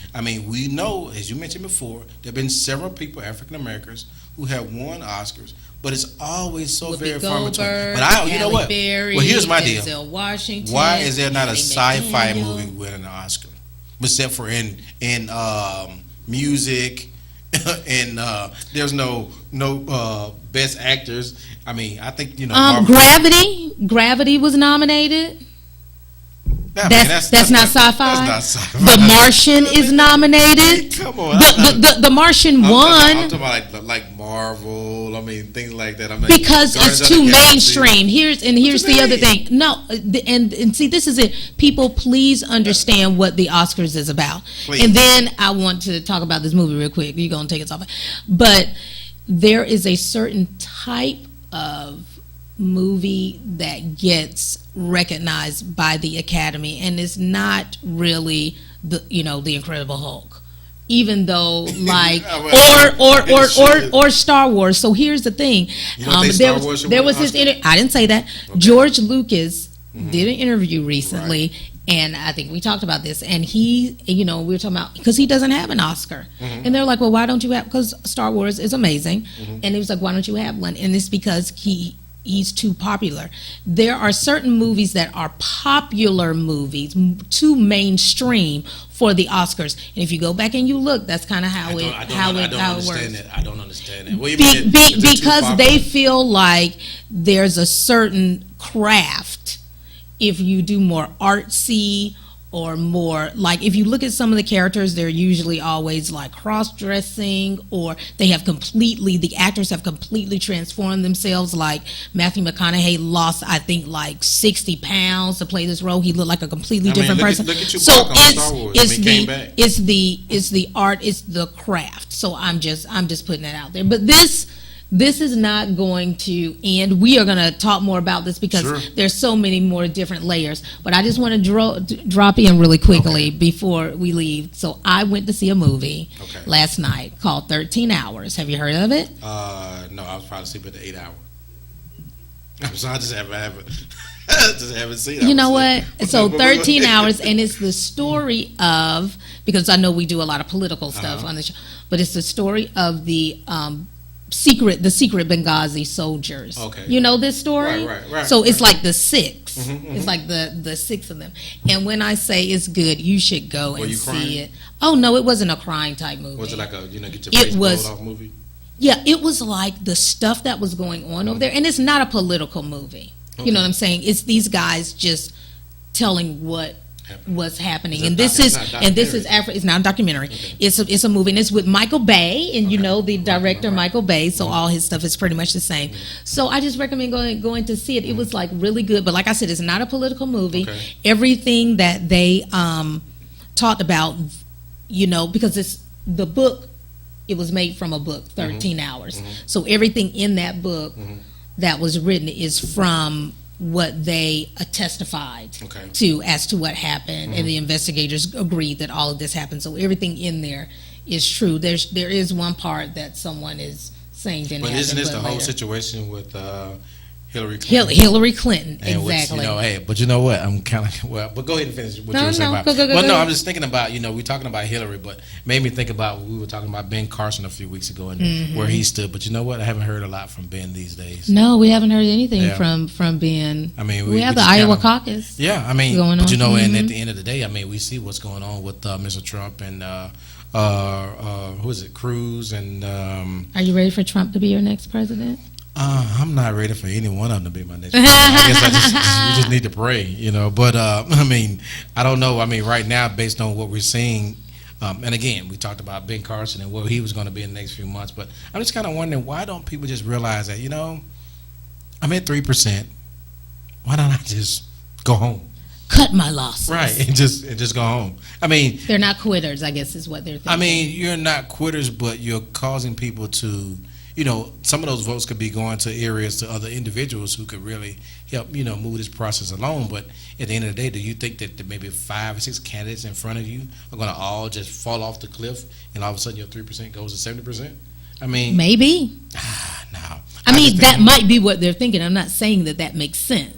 We know, as you mentioned before, there have been several people, African Americans, who have won Oscars, but it's always so very far between. But you know what? Berry, well, here's my deal. Denzel Washington, why is there not a sci-fi movie winning an Oscar, except for in music? And there's no best actors. I think Gravity was nominated. That's not sci-fi. That's not sci-fi. The Martian is nominated. Come on, the Martian won. I'm talking about like Marvel. Things like that. Because it's too mainstream. Here's the other thing. No, and see, this is it. People, please understand what the Oscars is about. Please. And then I want to talk about this movie real quick. You're gonna take it off, but there is a certain type of movie that gets recognized by the Academy, and it's not really the Incredible Hulk. even though like Well, or Star Wars. So here's the thing. You don't think Star Wars should There win was an this Oscar? I didn't say that. Okay. George Lucas did an interview recently, and I think we talked about this, and he, we were talking about, because he doesn't have an Oscar. And they're like, well, why don't you have, because Star Wars is amazing. And he was like, why don't you have one? And it's because he's too popular. There are certain movies that are popular movies, too mainstream for the Oscars. And if you go back and you look, that's kind of how it works. I don't understand that. What do you mean Because they feel like there's a certain craft if you do more artsy or more, like if you look at some of the characters, they're usually always like cross-dressing, or the actors have completely transformed themselves. Like Matthew McConaughey lost, I think, like 60 pounds to play this role. He looked like a completely different person. Look at you So on Star Wars. it's the art, it's the craft. So I'm just putting that out there. But this is not going to end. We are going to talk more about this because there's so many more different layers. But I just want to drop in really quickly before we leave. So I went to see a movie last night called 13 Hours. Have you heard of it? No, I was probably asleep at the 8 hour. I'm sorry, I just haven't seen it. You know what? So 13 Hours, and it's the story of, because I know we do a lot of political stuff on the show, but it's the story of the secret Benghazi soldiers. Okay. You know this story? Right. So it's like the six. It's like the six of them. And when I say it's good, you should go and see crying? it. Oh no, it wasn't a crying type movie. Was it like a get your face blown off movie? Yeah, it was like the stuff that was going on over there, and it's not a political movie. You know what I'm saying? It's these guys just telling what was happening, and this is it's not a documentary. Okay. It's a movie, and it's with Michael Bay, and you know the director Michael Bay, so all his stuff is pretty much the same. So I just recommend going to see it. It was like really good, but like I said, it's not a political movie. Everything that they talked about, because it's the book. It was made from a book, 13 Hours. So everything in that book that was written is from what they testified to as to what happened, and the investigators agreed that all of this happened. So everything in there is true. There is one part that someone is saying didn't happen. But isn't this the whole later. situation with Hillary Clinton? Hillary Clinton, and exactly. Which, but you know what? I'm kind of but go ahead and finish what you were saying about. Go. I'm just thinking about we're talking about Hillary, but made me think about we were talking about Ben Carson a few weeks ago and where he stood. But you know what? I haven't heard a lot from Ben these days. No, we haven't heard anything from Ben. I mean, we have the Iowa caucus. Yeah, I mean, going but on. and at the end of the day, I mean, we see what's going on with Mr. Trump and who is it, Cruz and. Are you ready for Trump to be your next president? I'm not ready for any one of them to be my next president. I guess we just need to pray, But I mean, I don't know. I mean, right now, based on what we're seeing, and again, we talked about Ben Carson and where he was going to be in the next few months. But I'm just kind of wondering, why don't people just realize that, I'm at 3%. Why don't I just go home? Cut my losses. Right, and just go home. I mean, they're not quitters, I guess is what they're thinking. I mean, you're not quitters, but you're causing people to. Some of those votes could be going to areas to other individuals who could really help, move this process along. But at the end of the day, do you think that maybe 5 or 6 candidates in front of you are going to all just fall off the cliff and all of a sudden your 3% goes to 70%? I mean, maybe. No. I mean, that might be what they're thinking. I'm not saying that makes sense.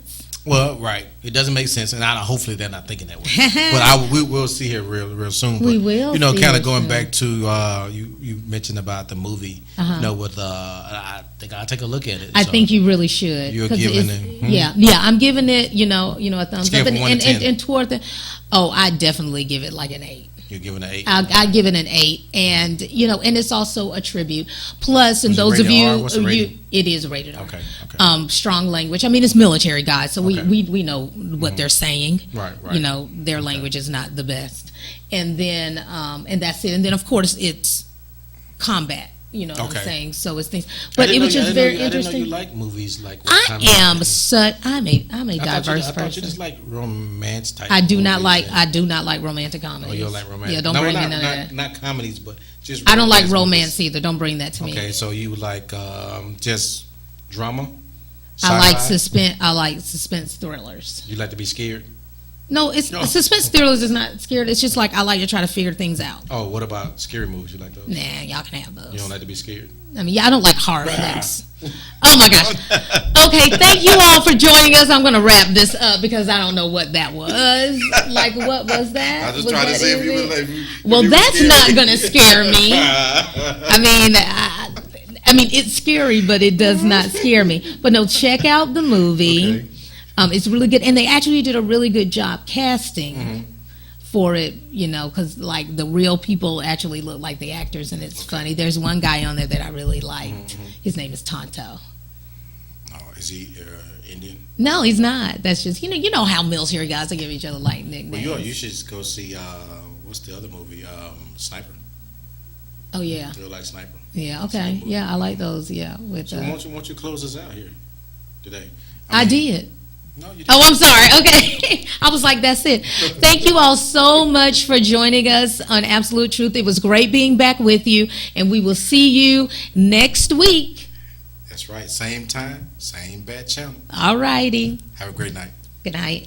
Well, right. It doesn't make sense, and hopefully they're not thinking that way. But we will see here real soon. But, we will. Kind of going back to you mentioned about the movie. With I think I'll take a look at it. I think you really should. You're giving it. Yeah. I'm giving it. A thumbs up. And toward the. Oh, I definitely give it like an 8. You're giving it an 8. I give it an 8, and and it's also a tribute. Plus, and those of you, it is rated R. Okay. Strong language. I mean, it's military guys, so we know what they're saying. Right. Their language is not the best, and then and that's it. And then of course it's combat. What I'm saying? So it's things, but it was just very interesting. I didn't know you like movies like. I'm a diverse person. I thought you just like romance type. I do not like romantic comedies. Oh, you don't like romantic? Yeah, don't bring me none of that. Not comedies, but just. I don't like romance either. Don't bring that to me. Okay, so you like just drama. I like suspense. I like suspense thrillers. You like to be scared. No, it's suspense thrillers is not scared. It's just like I like to try to figure things out. Oh, what about scary movies? You like those? Nah, y'all can have those. You don't like to be scared? I mean, yeah, I don't like horror flicks. Oh my gosh. Okay, thank you all for joining us. I'm gonna wrap this up because I don't know what that was. Like, what was that? I just Was tried to that see if you easy? were like. Well, that's not gonna scare me. I mean, it's scary, but it does not scare me. But no, check out the movie. Okay. It's really good, and they actually did a really good job casting for it. You know, because like the real people actually look like the actors, and it's funny. There's one guy on there that I really liked. His name is Tonto. Oh, is he Indian? No, he's not. That's just you know how military guys will give each other like nicknames. Well, you should go see what's the other movie? Sniper. Oh yeah, Real like Sniper. yeah. Okay, yeah, I like those. Yeah, with So why don't you close us out here today? I did. No, you didn't. Oh, I'm sorry. Okay. I was like, that's it. Thank you all so much for joining us on Absolute Truth. It was great being back with you, and we will see you next week. That's right. Same time, same bad channel. All righty. Have a great night. Good night.